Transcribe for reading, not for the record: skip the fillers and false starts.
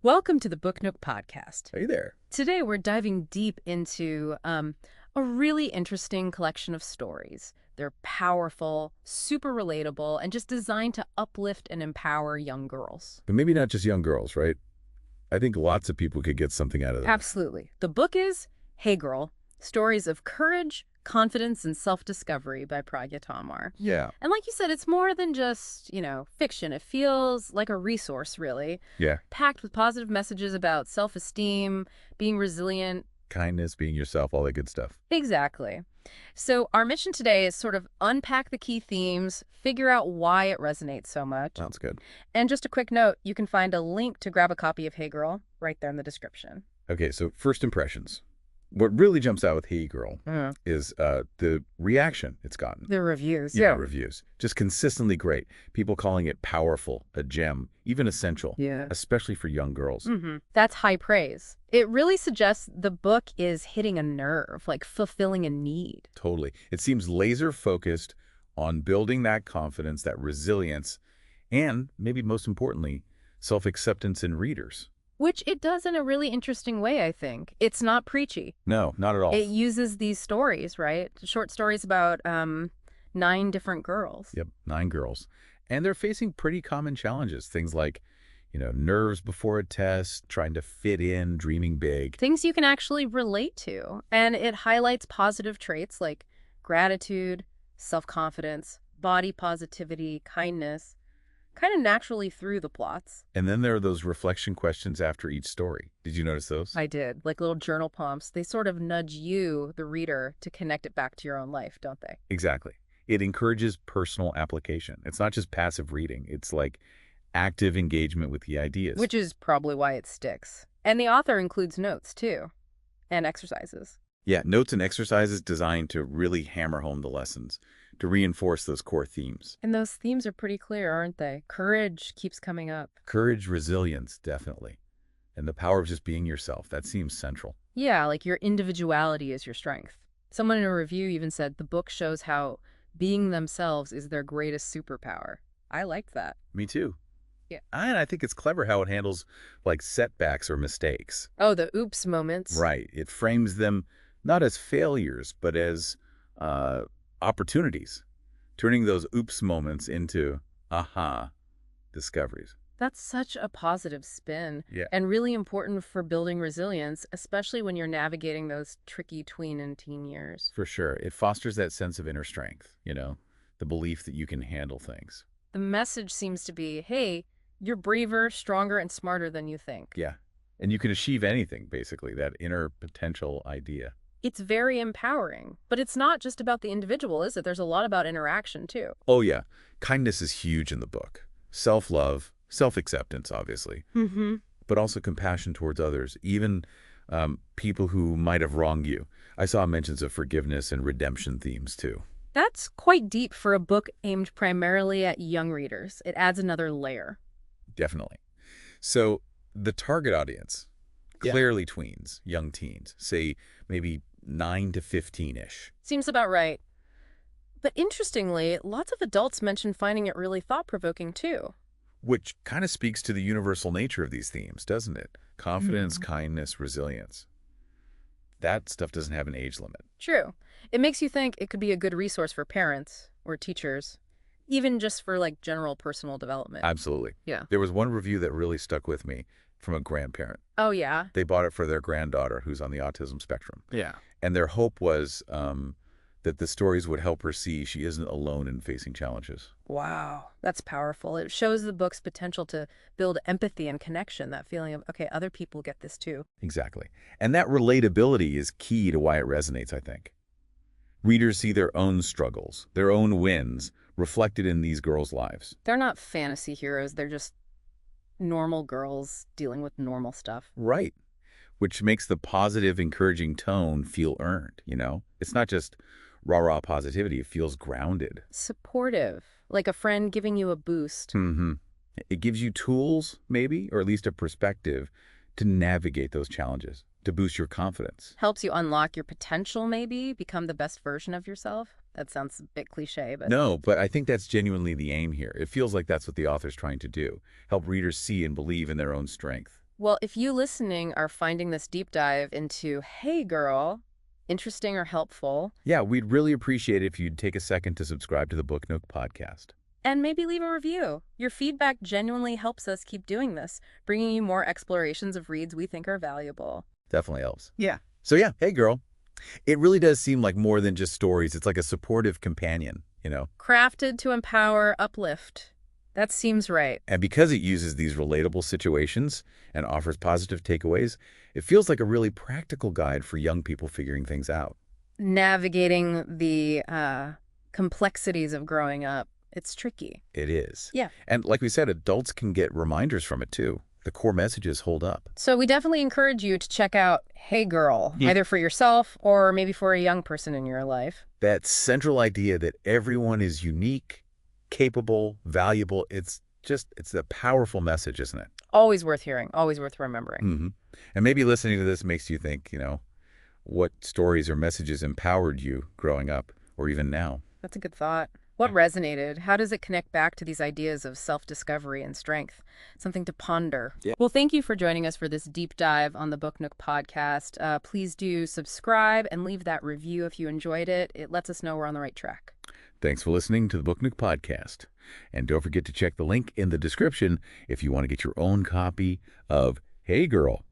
Welcome to the Book Nook podcast. Hey there. Today we're diving deep into a really interesting collection of stories. They're powerful, super relatable, and just designed to uplift and empower young girls. But maybe not just young girls, right? I think lots of people could get something out of them. Absolutely. The book is Hey Girl, Stories of Courage, Confidence, and Self-Discovery by Pragya Tamar. Yeah. And like you said, it's more than just, fiction. It feels like a resource, really, Yeah. packed with positive messages about self-esteem, being resilient. Kindness, being yourself, all that good stuff. Exactly. So our mission today is sort of unpack the key themes, figure out why it resonates so much. Sounds good. And just a quick note, you can find a link to grab a copy of Hey Girl right there in the description. Okay, so first impressions. What really jumps out with Hey Girl is the reaction it's gotten. The reviews. Yeah, reviews. Just consistently great. People calling it powerful, a gem, even essential. Yeah. Especially for young girls. That's high praise. It really suggests the book is hitting a nerve, like fulfilling a need. Totally. It seems laser focused on building that confidence, that resilience, and maybe most importantly, self-acceptance in readers. Which it does in a really interesting way, I think. It's not preachy. No, not at all. It uses these stories, right? Short stories about 9 different girls. Yep, 9 girls. And they're facing pretty common challenges. Things like, nerves before a test, trying to fit in, dreaming big. Things you can actually relate to. And it highlights positive traits like gratitude, self-confidence, body positivity, kindness, kind of naturally through the plots. And then there are those reflection questions after each story. Did you notice those? I did. Like little journal prompts. They sort of nudge you, the reader, to connect it back to your own life, don't they? Exactly. It encourages personal application. It's not just passive reading. It's like active engagement with the ideas. Which is probably why it sticks. And the author includes notes, too, and exercises. Yeah, notes and exercises designed to really hammer home the lessons, to reinforce those core themes. And those themes are pretty clear, aren't they? Courage keeps coming up. Courage, resilience, definitely. And the power of just being yourself, that seems central. Yeah, like your individuality is your strength. Someone in a review even said the book shows how being themselves is their greatest superpower. I liked that. Me too. Yeah. And I think it's clever how it handles, like, setbacks or mistakes. Oh, the oops moments. Right. It frames them not as failures, but as opportunities, turning those oops moments into aha discoveries. That's such a positive spin. Yeah. And really important for building resilience, especially when you're navigating those tricky tween and teen years. For sure. It fosters that sense of inner strength, the belief that you can handle things. The message seems to be, hey, you're braver, stronger, and smarter than you think. Yeah. And you can achieve anything, basically, that inner potential idea. It's very empowering, but it's not just about the individual, is it? There's a lot about interaction, too. Oh, yeah. Kindness is huge in the book. Self-love, self-acceptance, obviously, but also compassion towards others, even people who might have wronged you. I saw mentions of forgiveness and redemption themes, too. That's quite deep for a book aimed primarily at young readers. It adds another layer. Definitely. So the target audience, clearly tweens, young teens, say maybe 9 to 15-ish. Seems about right. But interestingly, lots of adults mention finding it really thought-provoking, too. Which kind of speaks to the universal nature of these themes, doesn't it? Confidence, kindness, resilience. That stuff doesn't have an age limit. True. It makes you think it could be a good resource for parents or teachers, even just for, like, general personal development. Absolutely. Yeah. There was one review that really stuck with me from a grandparent. Oh, yeah? They bought it for their granddaughter who's on the autism spectrum. Yeah. And their hope was that the stories would help her see she isn't alone in facing challenges. Wow, that's powerful. It shows the book's potential to build empathy and connection, that feeling of, okay, other people get this too. Exactly. And that relatability is key to why it resonates, I think. Readers see their own struggles, their own wins, reflected in these girls' lives. They're not fantasy heroes. They're just normal girls dealing with normal stuff. Right. Which makes the positive, encouraging tone feel earned, It's not just rah-rah positivity. It feels grounded. Supportive, like a friend giving you a boost. It gives you tools, maybe, or at least a perspective to navigate those challenges, to boost your confidence. Helps you unlock your potential, maybe, become the best version of yourself. That sounds a bit cliche, but... No, but I think that's genuinely the aim here. It feels like that's what the author's trying to do, help readers see and believe in their own strength. Well, if you listening are finding this deep dive into Hey Girl interesting or helpful, Yeah, we'd really appreciate it if you'd take a second to subscribe to the Book Nook podcast. and maybe leave a review. Your feedback genuinely helps us keep doing this, bringing you more explorations of reads we think are valuable. Definitely helps. Yeah. So yeah, hey girl. It really does seem like more than just stories. It's like a supportive companion, you know? Crafted to empower, uplift. That seems right. And because it uses these relatable situations and offers positive takeaways, it feels like a really practical guide for young people figuring things out. Navigating the complexities of growing up, it's tricky. It is. Yeah. And like we said, adults can get reminders from it too. The core messages hold up. So we definitely encourage you to check out Hey Girl, either for yourself or maybe for a young person in your life. That central idea that everyone is unique, capable, valuable, it's a powerful message, isn't it? Always worth hearing, always worth remembering. Mm-hmm. And maybe listening to this makes you think, what stories or messages empowered you growing up or even now? That's a good thought. What resonated? How does it connect back to these ideas of self-discovery and strength? Something to ponder. Yeah. Well, thank you for joining us for this deep dive on the Book Nook podcast. Please do subscribe and leave that review if you enjoyed it. It lets us know we're on the right track. Thanks for listening to the Book Nook podcast. And don't forget to check the link in the description if you want to get your own copy of Hey Girl.